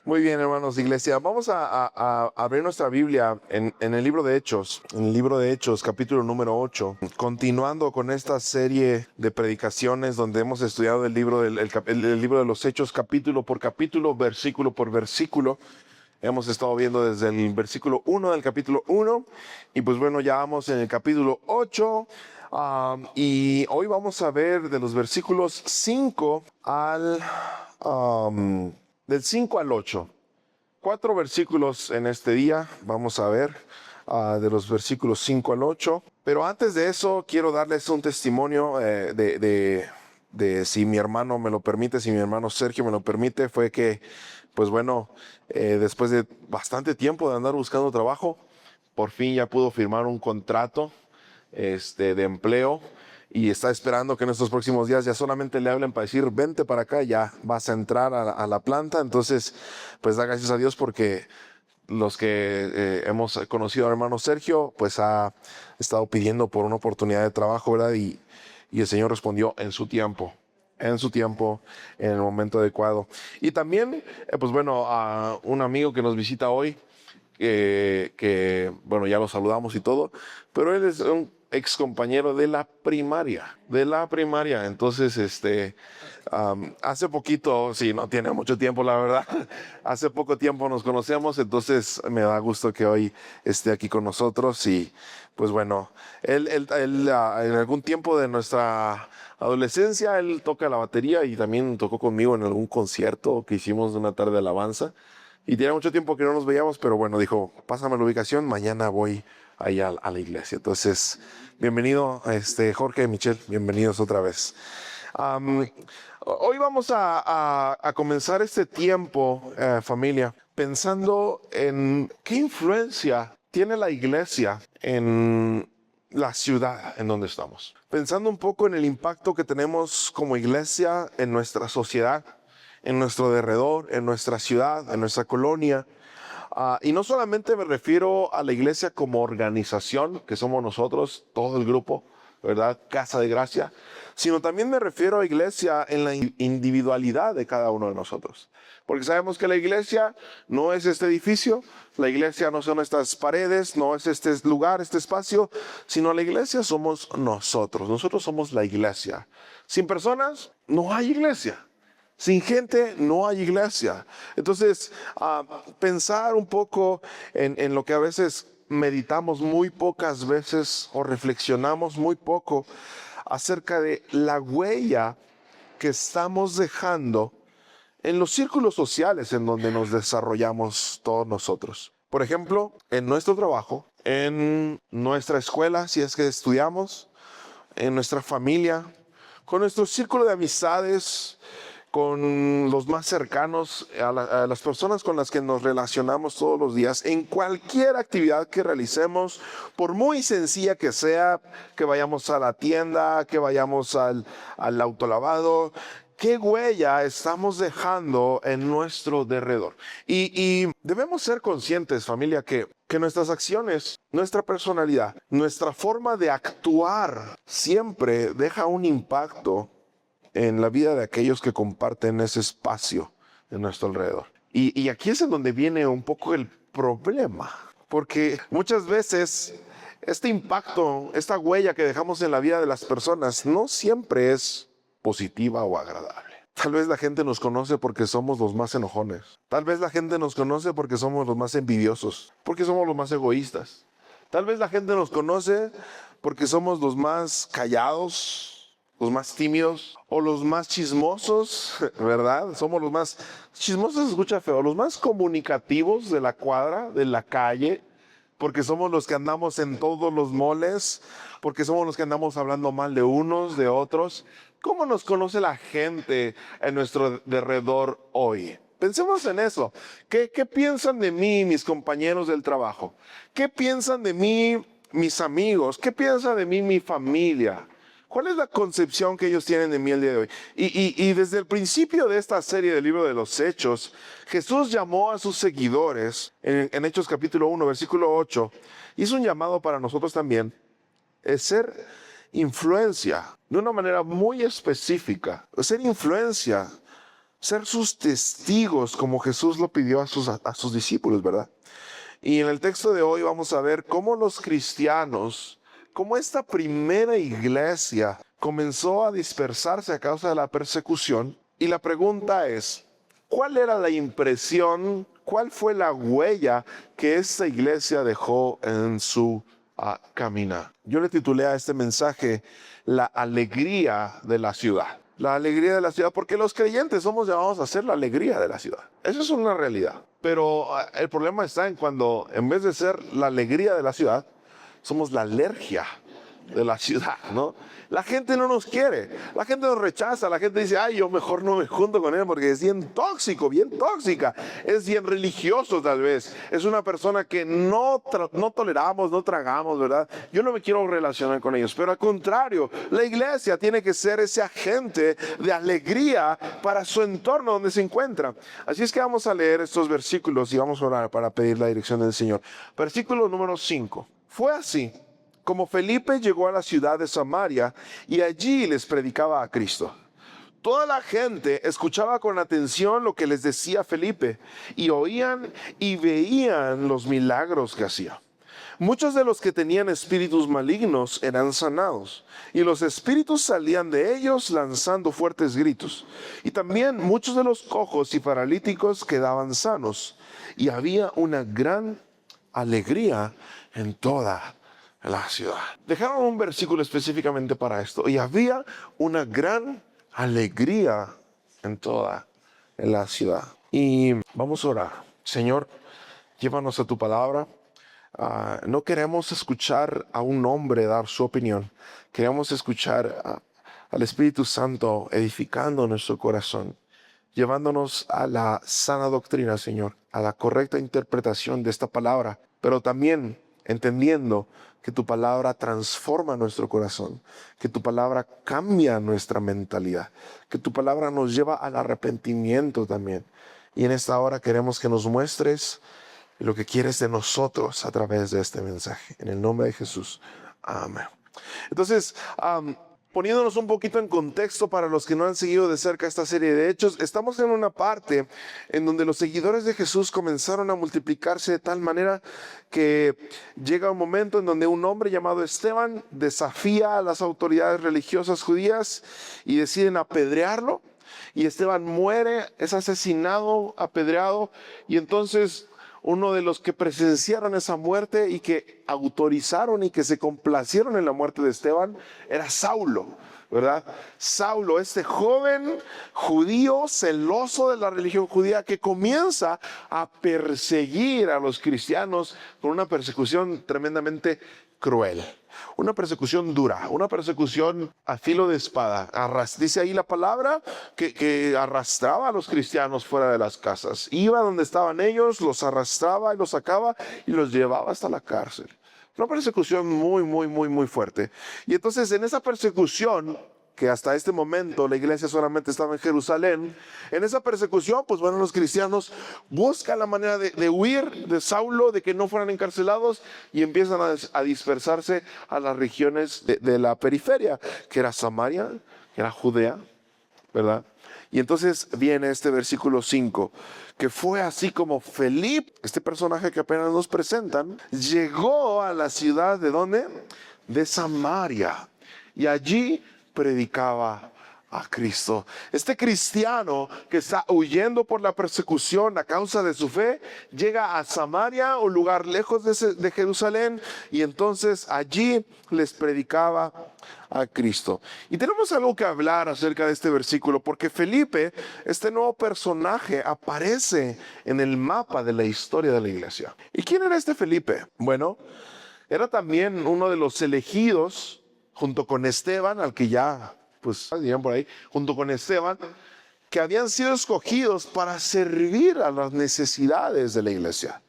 Muy bien, hermanos de iglesia. Vamos a abrir nuestra Biblia en el libro de Hechos, en el libro de Hechos, capítulo número 8. Continuando con esta serie de predicaciones donde hemos estudiado el libro, el libro de los Hechos, capítulo por capítulo, versículo por versículo. Hemos estado viendo desde el versículo 1 del capítulo 1 y pues bueno, ya vamos en el capítulo 8 y hoy vamos a ver de los versículos 5 del 5 al 8. 4 versículos en este día, vamos a ver de los versículos 5 al 8. Pero antes de eso, quiero darles un testimonio de si mi hermano me lo permite, si mi hermano Sergio me lo permite, fue que, pues bueno, después de bastante tiempo de andar buscando trabajo, por fin ya pudo firmar un contrato de empleo y está esperando que en estos próximos días ya solamente le hablen para decir, vente para acá, ya vas a entrar a la planta. Entonces, pues da gracias a Dios porque los que hemos conocido al hermano Sergio, pues ha estado pidiendo por una oportunidad de trabajo, ¿verdad? Y el Señor respondió en su tiempo, en el momento adecuado. Y también, pues bueno, a un amigo que nos visita hoy, bueno, ya lo saludamos y todo, pero él es un ex compañero de la primaria. Entonces, hace poquito, sí, no tiene mucho tiempo, la verdad. Hace poco tiempo nos conocemos, entonces me da gusto que hoy esté aquí con nosotros. Y pues bueno, él en algún tiempo de nuestra adolescencia, él toca la batería y también tocó conmigo en algún concierto que hicimos de una tarde de alabanza. Y tenía mucho tiempo que no nos veíamos, pero bueno, dijo, pásame la ubicación, mañana voy ahí a la iglesia. Entonces, bienvenido, Jorge, Michelle, bienvenidos otra vez. Hoy vamos a comenzar este tiempo, familia, pensando en qué influencia tiene la iglesia en la ciudad en donde estamos. Pensando un poco en el impacto que tenemos como iglesia en nuestra sociedad, en nuestro derredor, en nuestra ciudad, en nuestra colonia. Y no solamente me refiero a la iglesia como organización, que somos nosotros, todo el grupo, ¿verdad? Casa de Gracia, sino también me refiero a iglesia en la individualidad de cada uno de nosotros. Porque sabemos que la iglesia no es este edificio, la iglesia no son estas paredes, no es este lugar, este espacio, sino la iglesia somos nosotros. Nosotros somos la iglesia. Sin personas, no hay iglesia. Sin gente no hay iglesia. Entonces, pensar un poco en lo que a veces meditamos muy pocas veces o reflexionamos muy poco acerca de la huella que estamos dejando en los círculos sociales en donde nos desarrollamos todos nosotros. Por ejemplo, en nuestro trabajo, en nuestra escuela, si es que estudiamos, en nuestra familia, con nuestro círculo de amistades, con los más cercanos, a las personas con las que nos relacionamos todos los días, en cualquier actividad que realicemos, por muy sencilla que sea, que vayamos a la tienda, que vayamos al autolavado, ¿qué huella estamos dejando en nuestro derredor? Y debemos ser conscientes, familia, que nuestras acciones, nuestra personalidad, nuestra forma de actuar siempre deja un impacto en la vida de aquellos que comparten ese espacio de nuestro alrededor. Y aquí es en donde viene un poco el problema, porque muchas veces este impacto, esta huella que dejamos en la vida de las personas no siempre es positiva o agradable. Tal vez la gente nos conoce porque somos los más enojones. Tal vez la gente nos conoce porque somos los más envidiosos, porque somos los más egoístas. Tal vez la gente nos conoce porque somos los más callados, los más tímidos o los más chismosos, ¿verdad? Somos los más chismosos, se escucha feo, los más comunicativos de la cuadra, de la calle, porque somos los que andamos en todos los moles, porque somos los que andamos hablando mal de unos, de otros. ¿Cómo nos conoce la gente en nuestro derredor hoy? Pensemos en eso. ¿Qué piensan de mí mis compañeros del trabajo? ¿Qué piensan de mí mis amigos? ¿Qué piensa de mí mi familia? ¿Cuál es la concepción que ellos tienen de mí el día de hoy? Y desde el principio de esta serie del libro de los Hechos, Jesús llamó a sus seguidores, en Hechos capítulo 1, versículo 8, hizo un llamado para nosotros también, es ser influencia, de una manera muy específica, ser influencia ser sus testigos como Jesús lo pidió a sus discípulos, ¿verdad? Y en el texto de hoy vamos a ver cómo los cristianos, cómo esta primera iglesia comenzó a dispersarse a causa de la persecución. Y la pregunta es, ¿cuál era la impresión, cuál fue la huella que esta iglesia dejó en su caminar? Yo le titulé a este mensaje La alegría de la ciudad. La alegría de la ciudad, porque los creyentes somos llamados a ser la alegría de la ciudad. Eso es una realidad. Pero el problema está en cuando, en vez de ser la alegría de la ciudad, somos la alergia de la ciudad, ¿no? La gente no nos quiere, la gente nos rechaza, la gente dice, ay, yo mejor no me junto con él porque es bien tóxico, bien tóxica, es bien religioso tal vez, es una persona que no toleramos, no tragamos, ¿verdad? Yo no me quiero relacionar con ellos, pero al contrario, la iglesia tiene que ser ese agente de alegría para su entorno donde se encuentra. Así es que vamos a leer estos versículos y vamos a orar para pedir la dirección del Señor. Versículo número 5. Fue así como Felipe llegó a la ciudad de Samaria y allí les predicaba a Cristo. Toda la gente escuchaba con atención lo que les decía Felipe y oían y veían los milagros que hacía. Muchos de los que tenían espíritus malignos eran sanados y los espíritus salían de ellos lanzando fuertes gritos. Y también muchos de los cojos y paralíticos quedaban sanos y había una gran alegría en toda la ciudad. Dejaron un versículo específicamente para esto. Y había una gran alegría en toda la ciudad. Y vamos a orar. Señor, llévanos a tu palabra. No queremos escuchar a un hombre dar su opinión. Queremos escuchar al Espíritu Santo edificando nuestro corazón, llevándonos a la sana doctrina, Señor, a la correcta interpretación de esta palabra, pero también entendiendo que tu palabra transforma nuestro corazón, que tu palabra cambia nuestra mentalidad, que tu palabra nos lleva al arrepentimiento también. Y en esta hora queremos que nos muestres lo que quieres de nosotros a través de este mensaje. En el nombre de Jesús. Amén. Entonces, poniéndonos un poquito en contexto para los que no han seguido de cerca esta serie de hechos, estamos en una parte en donde los seguidores de Jesús comenzaron a multiplicarse de tal manera que llega un momento en donde un hombre llamado Esteban desafía a las autoridades religiosas judías y deciden apedrearlo. Y Esteban muere, es asesinado, apedreado, y entonces uno de los que presenciaron esa muerte y que autorizaron y que se complacieron en la muerte de Esteban era Saulo, ¿verdad? Saulo, este joven judío celoso de la religión judía que comienza a perseguir a los cristianos con una persecución tremendamente cruel. Una persecución dura, una persecución a filo de espada. Dice ahí la palabra que arrastraba a los cristianos fuera de las casas. Iba donde estaban ellos, los arrastraba y los sacaba y los llevaba hasta la cárcel. Una persecución muy fuerte. Y entonces en esa persecución, que hasta este momento la iglesia solamente estaba en Jerusalén, en esa persecución, pues bueno, los cristianos buscan la manera de huir de Saulo, de que no fueran encarcelados, y empiezan a dispersarse a las regiones de la periferia, que era Samaria, que era Judea, ¿verdad? Y entonces viene este versículo 5, que fue así como Felipe, este personaje que apenas nos presentan, llegó a la ciudad ¿de dónde? De Samaria, y allí predicaba a Cristo. Este cristiano que está huyendo por la persecución a causa de su fe, llega a Samaria, un lugar lejos de Jerusalén, y entonces allí les predicaba a Cristo. Y tenemos algo que hablar acerca de este versículo, porque Felipe, este nuevo personaje, aparece en el mapa de la historia de la iglesia. ¿Y quién era este Felipe? Bueno, era también uno de los elegidos junto con Esteban, al que ya, pues, dirían por ahí, junto con Esteban, que habían sido escogidos para servir a las necesidades de la iglesia.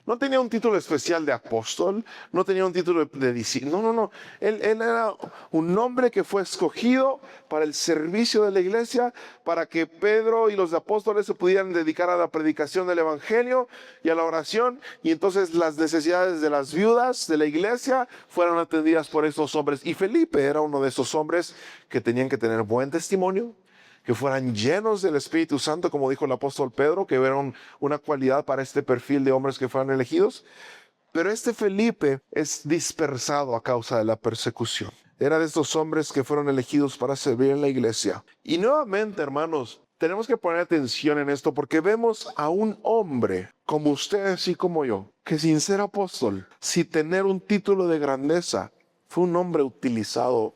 No tenía un título especial de apóstol, no tenía un título de discípulo, no. Él era un hombre que fue escogido para el servicio de la iglesia, para que Pedro y los apóstoles se pudieran dedicar a la predicación del evangelio y a la oración, y entonces las necesidades de las viudas de la iglesia fueron atendidas por esos hombres. Y Felipe era uno de esos hombres que tenían que tener buen testimonio, que fueran llenos del Espíritu Santo, como dijo el apóstol Pedro, que era una cualidad para este perfil de hombres que fueran elegidos. Pero este Felipe es dispersado a causa de la persecución. Era de estos hombres que fueron elegidos para servir en la iglesia. Y nuevamente, hermanos, tenemos que poner atención en esto porque vemos a un hombre como ustedes y como yo, que sin ser apóstol, sin tener un título de grandeza, fue un hombre utilizado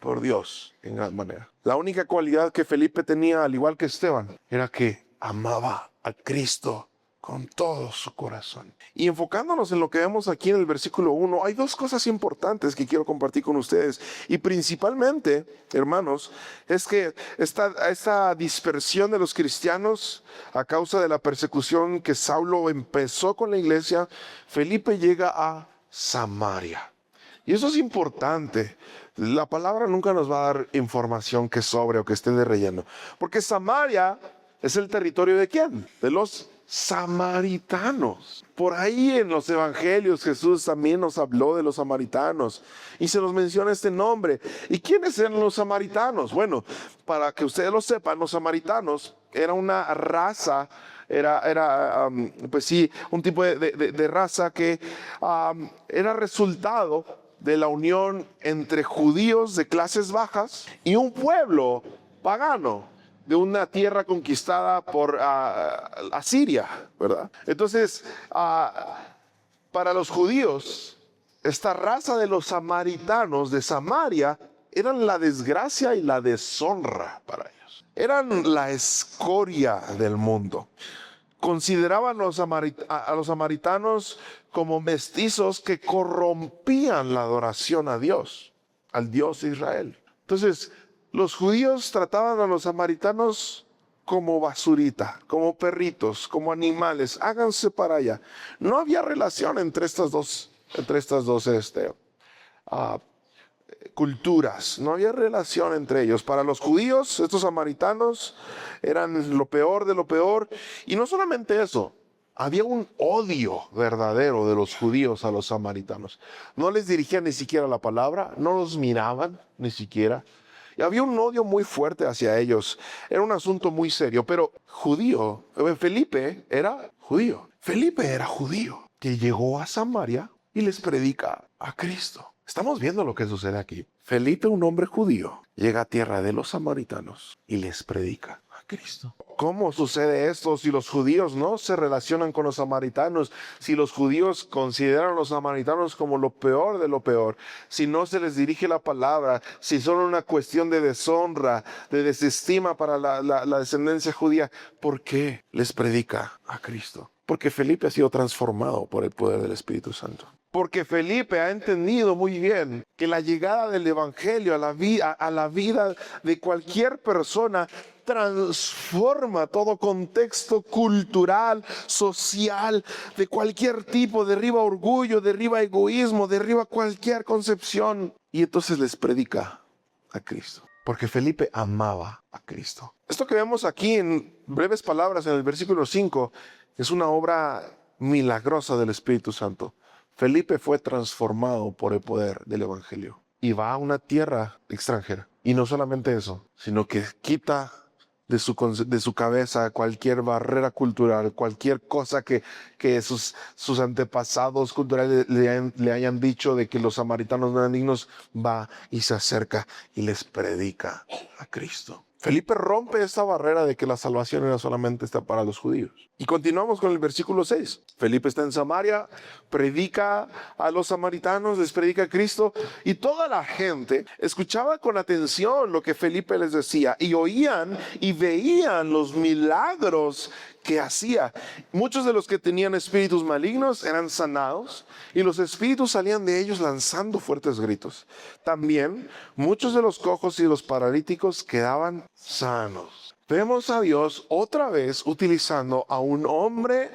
por Dios en gran manera. La única cualidad que Felipe tenía, al igual que Esteban, era que amaba a Cristo con todo su corazón. Y enfocándonos en lo que vemos aquí en el versículo 1, hay dos cosas importantes que quiero compartir con ustedes. Y principalmente, hermanos, es que esta dispersión de los cristianos a causa de la persecución que Saulo empezó con la iglesia, Felipe llega a Samaria. Y eso es importante. La palabra nunca nos va a dar información que sobre o que esté de relleno. Porque Samaria es el territorio ¿de quién? De los samaritanos. Por ahí en los evangelios Jesús también nos habló de los samaritanos y se nos menciona este nombre. ¿Y quiénes eran los samaritanos? Bueno, para que ustedes lo sepan, los samaritanos era una raza, pues sí, un tipo de raza que era resultado de la unión entre judíos de clases bajas y un pueblo pagano de una tierra conquistada por Asiria, ¿verdad? Entonces, para los judíos, esta raza de los samaritanos de Samaria eran la desgracia y la deshonra para ellos. Eran la escoria del mundo. Consideraban a los samaritanos como mestizos que corrompían la adoración a Dios, al Dios de Israel. Entonces, los judíos trataban a los samaritanos como basurita, como perritos, como animales. Háganse para allá. No había relación entre estas dos culturas. No había relación entre ellos. Para los judíos, estos samaritanos eran lo peor de lo peor. Y no solamente eso. Había un odio verdadero de los judíos a los samaritanos. No les dirigían ni siquiera la palabra, no los miraban ni siquiera. Y había un odio muy fuerte hacia ellos. Era un asunto muy serio, pero Felipe era judío. Felipe era judío que llegó a Samaria y les predica a Cristo. Estamos viendo lo que sucede aquí. Felipe, un hombre judío, llega a tierra de los samaritanos y les predica a Cristo. ¿Cómo sucede esto si los judíos no se relacionan con los samaritanos? Si los judíos consideran a los samaritanos como lo peor de lo peor, si no se les dirige la palabra, si son una cuestión de deshonra, de desestima para la descendencia judía, ¿por qué les predica a Cristo? Porque Felipe ha sido transformado por el poder del Espíritu Santo. Porque Felipe ha entendido muy bien que la llegada del evangelio a la vida de cualquier persona transforma todo contexto cultural, social, de cualquier tipo, derriba orgullo, derriba egoísmo, derriba cualquier concepción. Y entonces les predica a Cristo. Porque Felipe amaba a Cristo. Esto que vemos aquí en breves palabras en el versículo 5 es una obra milagrosa del Espíritu Santo. Felipe fue transformado por el poder del evangelio y va a una tierra extranjera. Y no solamente eso, sino que quita de su cabeza cualquier barrera cultural, cualquier cosa que sus antepasados culturales le hayan dicho de que los samaritanos no eran dignos, va y se acerca y les predica a Cristo. Felipe rompe esta barrera de que la salvación era solamente para los judíos. Y continuamos con el versículo 6. Felipe está en Samaria, predica a los samaritanos, les predica a Cristo, y toda la gente escuchaba con atención lo que Felipe les decía, y oían y veían los milagros que hacía. Muchos de los que tenían espíritus malignos eran sanados, y los espíritus salían de ellos lanzando fuertes gritos. También muchos de los cojos y los paralíticos quedaban sanos. Vemos a Dios otra vez utilizando a un hombre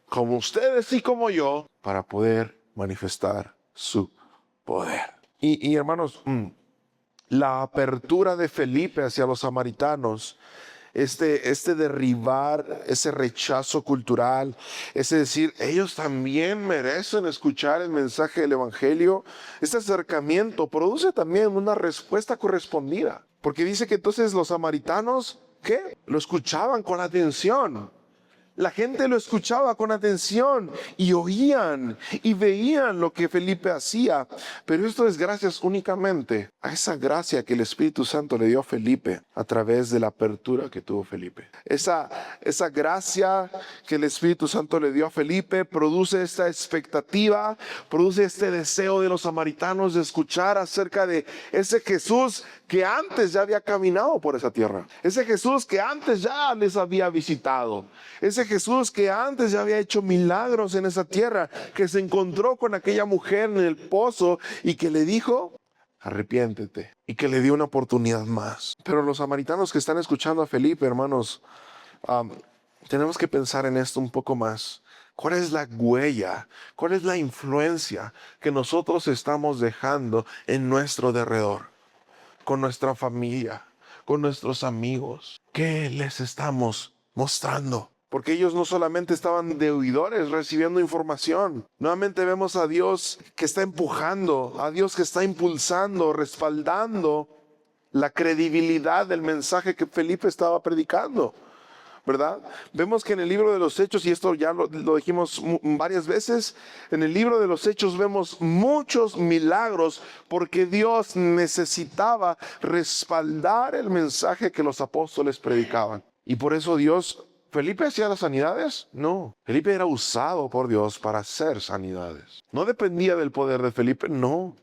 como ustedes y como yo para poder manifestar su poder. Y hermanos, la apertura de Felipe hacia los samaritanos, este derribar ese rechazo cultural, ese decir, ellos también merecen escuchar el mensaje del evangelio, este acercamiento produce también una respuesta correspondida, porque dice que entonces los samaritanos ¿qué? Lo escuchaban con atención. La gente lo escuchaba con atención y oían y veían lo que Felipe hacía. Pero esto es gracias únicamente a esa gracia que el Espíritu Santo le dio a Felipe a través de la apertura que tuvo Felipe. Esa gracia que el Espíritu Santo le dio a Felipe produce esta expectativa, produce este deseo de los samaritanos de escuchar acerca de ese Jesús que antes ya había caminado por esa tierra. Ese Jesús que antes ya les había visitado. Ese Jesús que antes ya había hecho milagros en esa tierra, que se encontró con aquella mujer en el pozo y que le dijo, arrepiéntete, y que le dio una oportunidad más. Pero los samaritanos que están escuchando a Felipe, hermanos, tenemos que pensar en esto un poco más. ¿Cuál es la huella? ¿Cuál es la influencia que nosotros estamos dejando en nuestro derredor? Con nuestra familia, con nuestros amigos. ¿Qué les estamos mostrando? Porque ellos no solamente estaban de oidores recibiendo información. Nuevamente vemos a Dios que está empujando, a Dios que está impulsando, respaldando la credibilidad del mensaje que Felipe estaba predicando, ¿verdad? Vemos que en el libro de los Hechos, y esto ya lo dijimos varias veces, en el libro de los Hechos vemos muchos milagros porque Dios necesitaba respaldar el mensaje que los apóstoles predicaban. Y por eso ¿Felipe hacía las sanidades? No. Felipe era usado por Dios para hacer sanidades. No dependía del poder de Felipe, no.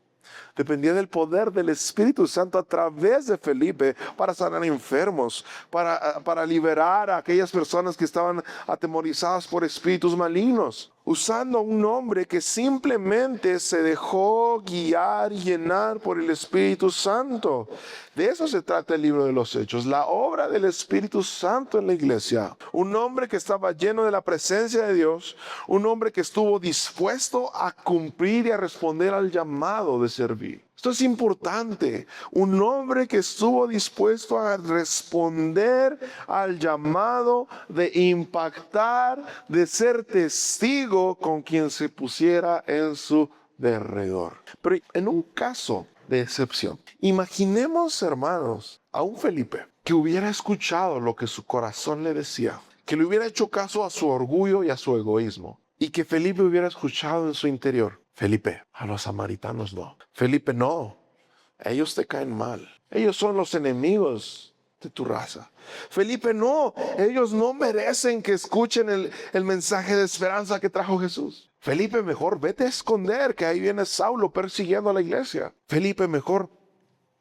Dependía del poder del Espíritu Santo a través de Felipe para sanar enfermos, para liberar a aquellas personas que estaban atemorizadas por espíritus malignos, usando un hombre que simplemente se dejó guiar y llenar por el Espíritu Santo. De eso se trata el libro de los Hechos, la obra del Espíritu Santo en la iglesia. Un hombre que estaba lleno de la presencia de Dios, un hombre que estuvo dispuesto a cumplir y a responder al llamado de servir. Esto es importante. Un hombre que estuvo dispuesto a responder al llamado de impactar, de ser testigo con quien se pusiera en su derredor. Pero en un caso de excepción, imaginemos, hermanos, a un Felipe que hubiera escuchado lo que su corazón le decía, que le hubiera hecho caso a su orgullo y a su egoísmo, y que Felipe hubiera escuchado en su interior: Felipe, a los samaritanos no. Felipe, no. Ellos te caen mal. Ellos son los enemigos de tu raza. Felipe, no. Ellos no merecen que escuchen el mensaje de esperanza que trajo Jesús. Felipe, mejor vete a esconder, que ahí viene Saulo persiguiendo a la iglesia. Felipe, mejor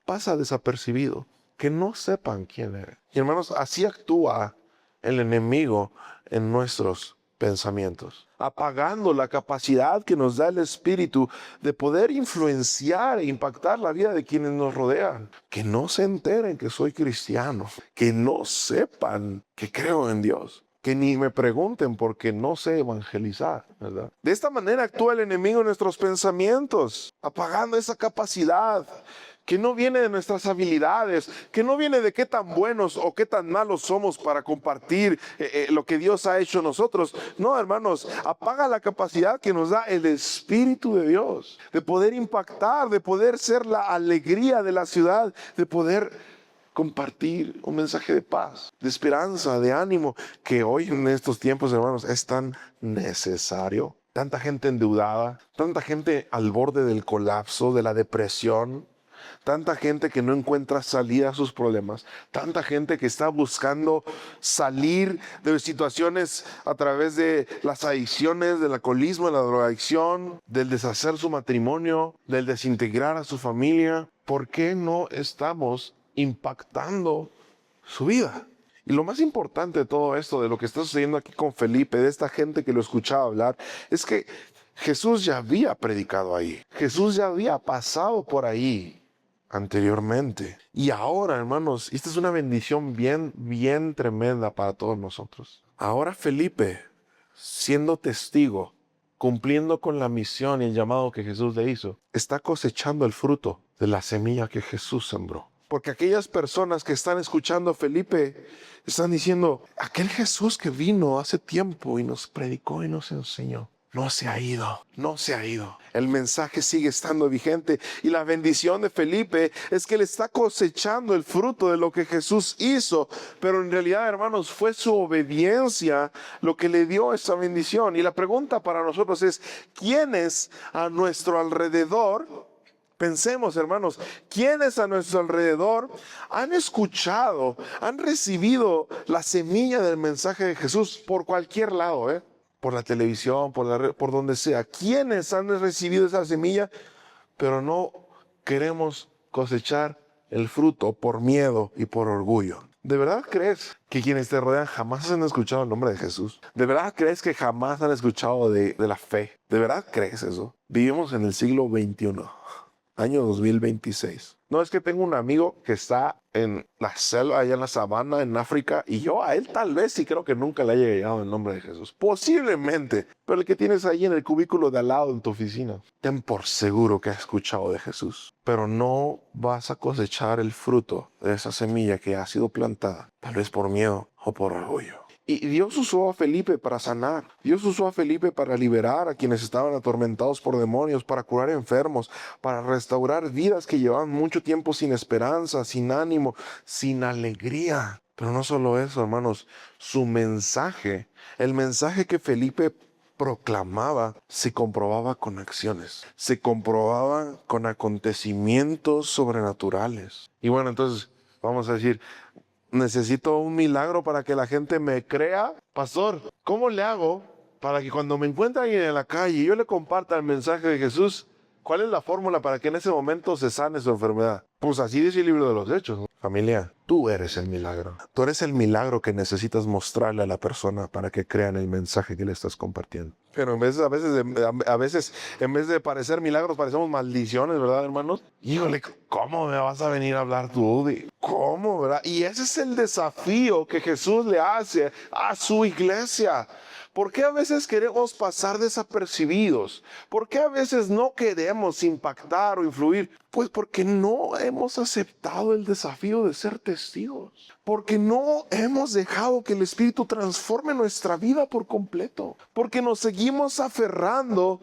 pasa desapercibido, que no sepan quién eres. Y hermanos, así actúa el enemigo en nuestros pensamientos, apagando la capacidad que nos da el Espíritu de poder influenciar e impactar la vida de quienes nos rodean. Que no se enteren que soy cristiano, que no sepan que creo en Dios, que ni me pregunten porque no sé evangelizar, ¿verdad? De esta manera actúa el enemigo en nuestros pensamientos, apagando esa capacidad que no viene de nuestras habilidades, que no viene de qué tan buenos o qué tan malos somos para compartir lo que Dios ha hecho en nosotros. No, hermanos, apaga la capacidad que nos da el Espíritu de Dios, de poder impactar, de poder ser la alegría de la ciudad, de poder compartir un mensaje de paz, de esperanza, de ánimo, que hoy en estos tiempos, hermanos, es tan necesario. Tanta gente endeudada, tanta gente al borde del colapso, de la depresión, tanta gente que no encuentra salida a sus problemas, tanta gente que está buscando salir de situaciones a través de las adicciones, del alcoholismo, de la drogadicción, del deshacer su matrimonio, del desintegrar a su familia. ¿Por qué no estamos impactando su vida? Y lo más importante de todo esto, de lo que está sucediendo aquí con Felipe, de esta gente que lo escuchaba hablar, es que Jesús ya había predicado ahí. Jesús ya había pasado por ahí anteriormente. Y ahora, hermanos, esta es una bendición bien tremenda para todos nosotros. Ahora Felipe, siendo testigo, cumpliendo con la misión y el llamado que Jesús le hizo, está cosechando el fruto de la semilla que Jesús sembró. Porque aquellas personas que están escuchando a Felipe están diciendo: aquel Jesús que vino hace tiempo y nos predicó y nos enseñó, no se ha ido, no se ha ido. El mensaje sigue estando vigente y la bendición de Felipe es que él está cosechando el fruto de lo que Jesús hizo, pero en realidad, hermanos, fue su obediencia lo que le dio esa bendición. Y la pregunta para nosotros es, ¿quiénes a nuestro alrededor? Pensemos, hermanos, ¿quiénes a nuestro alrededor han escuchado, han recibido la semilla del mensaje de Jesús por cualquier lado, por la televisión, por la red, por donde sea? ¿Quiénes han recibido esa semilla, pero no queremos cosechar el fruto por miedo y por orgullo? ¿De verdad crees que quienes te rodean jamás han escuchado el nombre de Jesús? ¿De verdad crees que jamás han escuchado de la fe? ¿De verdad crees eso? Vivimos en el siglo XXI. Año 2026. No, es que tengo un amigo que está en la selva, allá en la sabana, en África, y yo a él tal vez sí creo que nunca le haya llegado el nombre de Jesús. Posiblemente, pero el que tienes ahí en el cubículo de al lado en tu oficina, ten por seguro que ha escuchado de Jesús. Pero no vas a cosechar el fruto de esa semilla que ha sido plantada, tal vez por miedo o por orgullo. Y Dios usó a Felipe para sanar. Dios usó a Felipe para liberar a quienes estaban atormentados por demonios, para curar enfermos, para restaurar vidas que llevaban mucho tiempo sin esperanza, sin ánimo, sin alegría. Pero no solo eso, hermanos, su mensaje, el mensaje que Felipe proclamaba, se comprobaba con acciones, se comprobaba con acontecimientos sobrenaturales. Y bueno, entonces vamos a decir, necesito un milagro para que la gente me crea. Pastor, ¿cómo le hago para que cuando me encuentre alguien en la calle y yo le comparta el mensaje de Jesús, cuál es la fórmula para que en ese momento se sane su enfermedad? Pues así dice el libro de los Hechos, ¿no? Familia, tú eres el milagro. Tú eres el milagro que necesitas mostrarle a la persona para que crean el mensaje que le estás compartiendo. Pero a veces, en vez de parecer milagros, parecemos maldiciones, ¿verdad, hermanos? Híjole, ¿cómo me vas a venir a hablar tú? ¿Cómo, verdad? Y ese es el desafío que Jesús le hace a su iglesia. ¿Por qué a veces queremos pasar desapercibidos? ¿Por qué a veces no queremos impactar o influir? Pues porque no hemos aceptado el desafío de ser testigos. Porque no hemos dejado que el Espíritu transforme nuestra vida por completo. Porque nos seguimos aferrando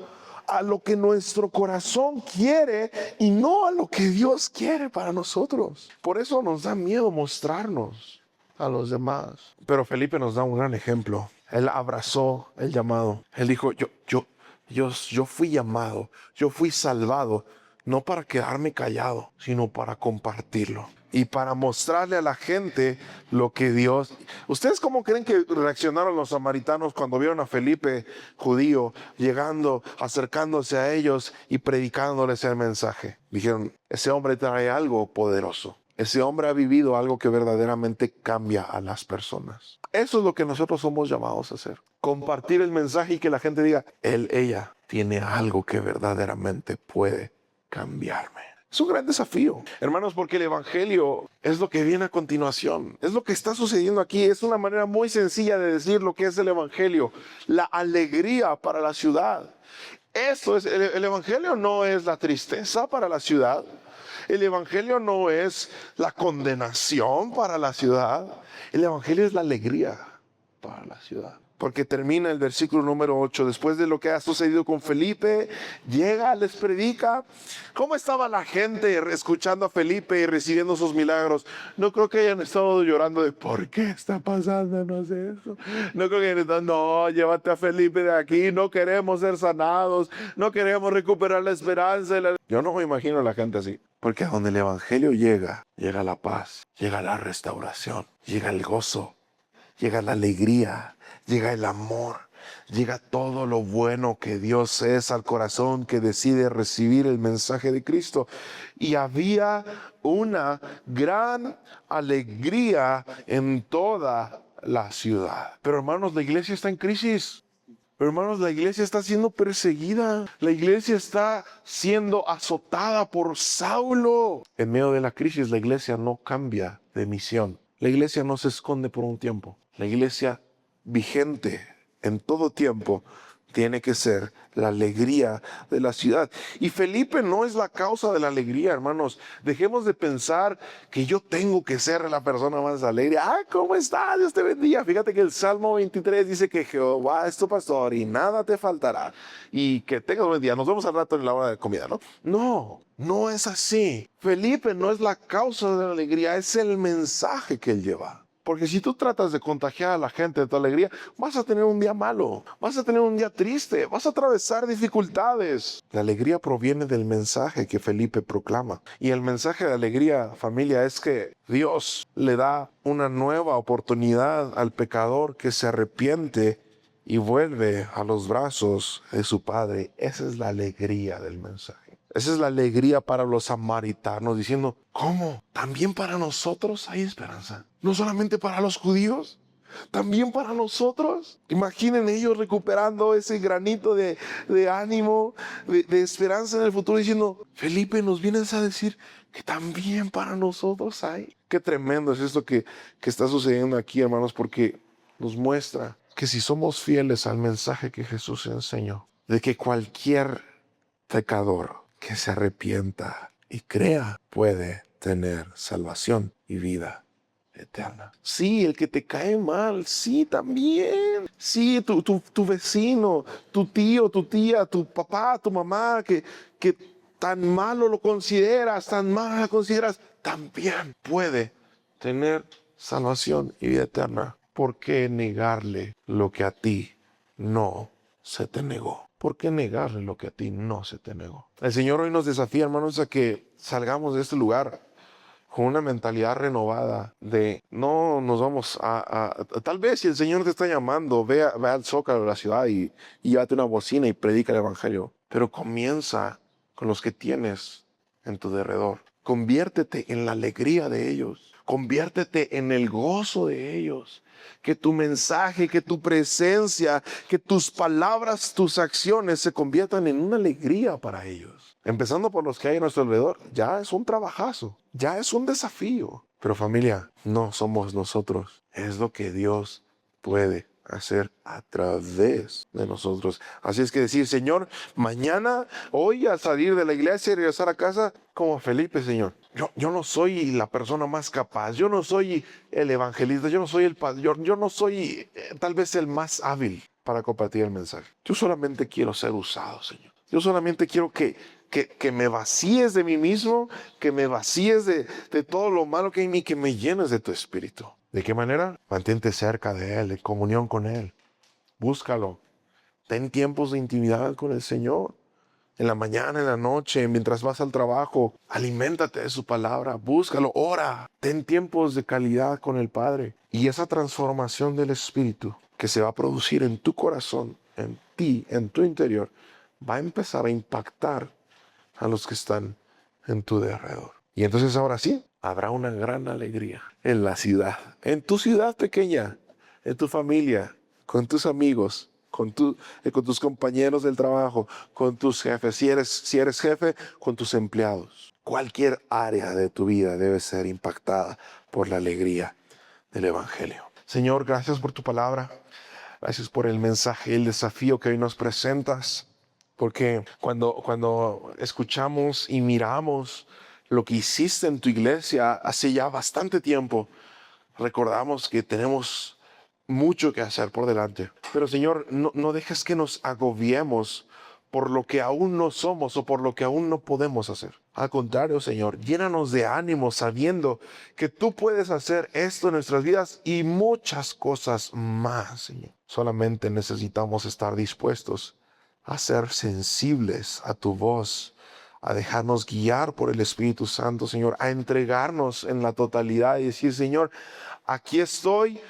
a lo que nuestro corazón quiere y no a lo que Dios quiere para nosotros. Por eso nos da miedo mostrarnos a los demás. Pero Felipe nos da un gran ejemplo. Él abrazó el llamado. Él dijo, yo fui llamado, yo fui salvado, no para quedarme callado, sino para compartirlo. Y para mostrarle a la gente lo que Dios... ¿Ustedes cómo creen que reaccionaron los samaritanos cuando vieron a Felipe, judío, llegando, acercándose a ellos y predicándoles el mensaje? Dijeron, ese hombre trae algo poderoso. Ese hombre ha vivido algo que verdaderamente cambia a las personas. Eso es lo que nosotros somos llamados a hacer. Compartir el mensaje y que la gente diga, ella tiene algo que verdaderamente puede cambiarme. Es un gran desafío, hermanos, porque el evangelio es lo que viene a continuación. Es lo que está sucediendo aquí. Es una manera muy sencilla de decir lo que es el evangelio. La alegría para la ciudad. Eso es, el evangelio no es la tristeza para la ciudad. El evangelio no es la condenación para la ciudad. El evangelio es la alegría para la ciudad. Porque termina el versículo número 8. Después de lo que ha sucedido con Felipe, llega, les predica. ¿Cómo estaba la gente escuchando a Felipe y recibiendo sus milagros? No creo que hayan estado llorando de ¿por qué está pasándonos eso? No creo que hayan estado, no, llévate a Felipe de aquí, no queremos ser sanados, no queremos recuperar la esperanza. Yo no me imagino a la gente así. Porque a donde el evangelio llega la paz, llega la restauración, llega el gozo, llega la alegría, llega el amor, llega todo lo bueno que Dios es al corazón que decide recibir el mensaje de Cristo. Y había una gran alegría en toda la ciudad. Pero hermanos, la iglesia está en crisis. Pero hermanos, la iglesia está siendo perseguida. La iglesia está siendo azotada por Saulo. En medio de la crisis, la iglesia no cambia de misión. La iglesia no se esconde por un tiempo. La iglesia vigente en todo tiempo tiene que ser la alegría de la ciudad. Y Felipe no es la causa de la alegría, hermanos. Dejemos de pensar que yo tengo que ser la persona más alegre. ¿Cómo está? Dios te bendiga. Fíjate que el Salmo 23 dice que Jehová es tu pastor y nada te faltará. Y que tengas un buen día. Nos vemos al rato en la hora de comida, ¿no? No, no es así. Felipe no es la causa de la alegría, es el mensaje que él lleva. Porque si tú tratas de contagiar a la gente de tu alegría, vas a tener un día malo, vas a tener un día triste, vas a atravesar dificultades. La alegría proviene del mensaje que Felipe proclama. Y el mensaje de alegría, familia, es que Dios le da una nueva oportunidad al pecador que se arrepiente y vuelve a los brazos de su Padre. Esa es la alegría del mensaje. Esa es la alegría para los samaritanos, diciendo, ¿cómo? ¿También para nosotros hay esperanza? ¿No solamente para los judíos? ¿También para nosotros? Imaginen ellos recuperando ese granito de ánimo, de esperanza en el futuro, diciendo, Felipe, ¿nos vienes a decir que también para nosotros hay? Qué tremendo es esto que está sucediendo aquí, hermanos, porque nos muestra que si somos fieles al mensaje que Jesús enseñó, de que cualquier pecador que se arrepienta y crea puede tener salvación y vida eterna. Sí, el que te cae mal, sí, también. Sí, tu vecino, tu tío, tu tía, tu papá, tu mamá, que tan malo lo consideras, tan mal la consideras, también puede tener salvación y vida eterna. ¿Por qué negarle lo que a ti no se te negó? ¿Por qué negarle lo que a ti no se te negó? El Señor hoy nos desafía, hermanos, a que salgamos de este lugar con una mentalidad renovada de no nos vamos tal vez si el Señor te está llamando, ve al zócalo de la ciudad y llévate una bocina y predica el evangelio. Pero comienza con los que tienes en tu derredor. Conviértete en la alegría de ellos. Conviértete en el gozo de ellos. Que tu mensaje, que tu presencia, que tus palabras, tus acciones se conviertan en una alegría para ellos. Empezando por los que hay a nuestro alrededor, ya es un trabajazo, ya es un desafío. Pero familia, no somos nosotros, es lo que Dios puede hacer a través de nosotros. Así es que decir, Señor, mañana, hoy al salir de la iglesia y regresar a casa, como Felipe, Señor, yo no soy la persona más capaz, yo no soy el evangelista, yo no soy el pastor, yo no soy tal vez el más hábil para compartir el mensaje. Yo solamente quiero ser usado, Señor. Yo solamente quiero que me vacíes de mí mismo, que me vacíes de todo lo malo que hay en mí, que me llenes de tu espíritu. ¿De qué manera? Mantente cerca de Él, en comunión con Él. Búscalo. Ten tiempos de intimidad con el Señor. En la mañana, en la noche, mientras vas al trabajo, aliméntate de su palabra, búscalo, ora. Ten tiempos de calidad con el Padre. Y esa transformación del espíritu que se va a producir en tu corazón, en ti, en tu interior, va a empezar a impactar a los que están en tu derredor. Y entonces ahora sí, habrá una gran alegría en la ciudad, en tu ciudad pequeña, en tu familia, con tus amigos, con tus compañeros del trabajo, con tus jefes, si eres jefe, con tus empleados. Cualquier área de tu vida debe ser impactada por la alegría del Evangelio. Señor, gracias por tu palabra. Gracias por el mensaje, el desafío que hoy nos presentas. Porque cuando escuchamos y miramos lo que hiciste en tu iglesia hace ya bastante tiempo, recordamos que tenemos mucho que hacer por delante. Pero Señor, no dejes que nos agobiemos por lo que aún no somos o por lo que aún no podemos hacer. Al contrario, Señor, llénanos de ánimo sabiendo que tú puedes hacer esto en nuestras vidas y muchas cosas más, Señor. Solamente necesitamos estar dispuestos a ser sensibles a tu voz, a dejarnos guiar por el Espíritu Santo, Señor, a entregarnos en la totalidad y decir, Señor, aquí estoy,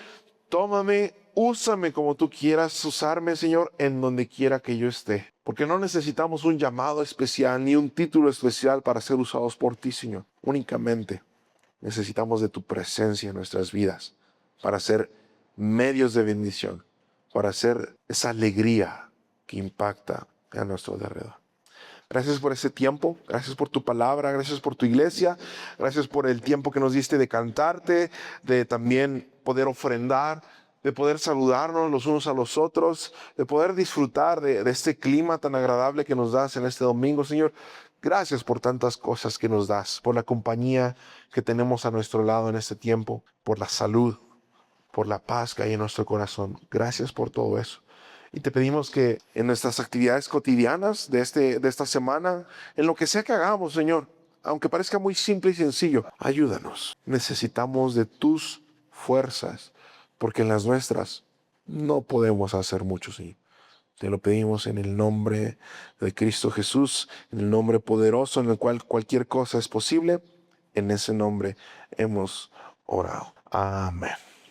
tómame, úsame como tú quieras usarme, Señor, en donde quiera que yo esté. Porque no necesitamos un llamado especial ni un título especial para ser usados por ti, Señor. Únicamente necesitamos de tu presencia en nuestras vidas para ser medios de bendición, para ser esa alegría que impacta a nuestro alrededor. Gracias por ese tiempo, gracias por tu palabra, gracias por tu iglesia, gracias por el tiempo que nos diste de cantarte, de también poder ofrendar. de poder saludarnos los unos a los otros, de poder disfrutar de este clima tan agradable que nos das en este domingo, Señor. Gracias por tantas cosas que nos das, por la compañía que tenemos a nuestro lado en este tiempo, por la salud, por la paz que hay en nuestro corazón. Gracias por todo eso. Y te pedimos que en nuestras actividades cotidianas de esta semana, en lo que sea que hagamos, Señor, aunque parezca muy simple y sencillo, ayúdanos. Necesitamos de tus fuerzas, porque en las nuestras no podemos hacer mucho, Señor. Te lo pedimos en el nombre de Cristo Jesús, en el nombre poderoso en el cual cualquier cosa es posible. En ese nombre hemos orado. Amén.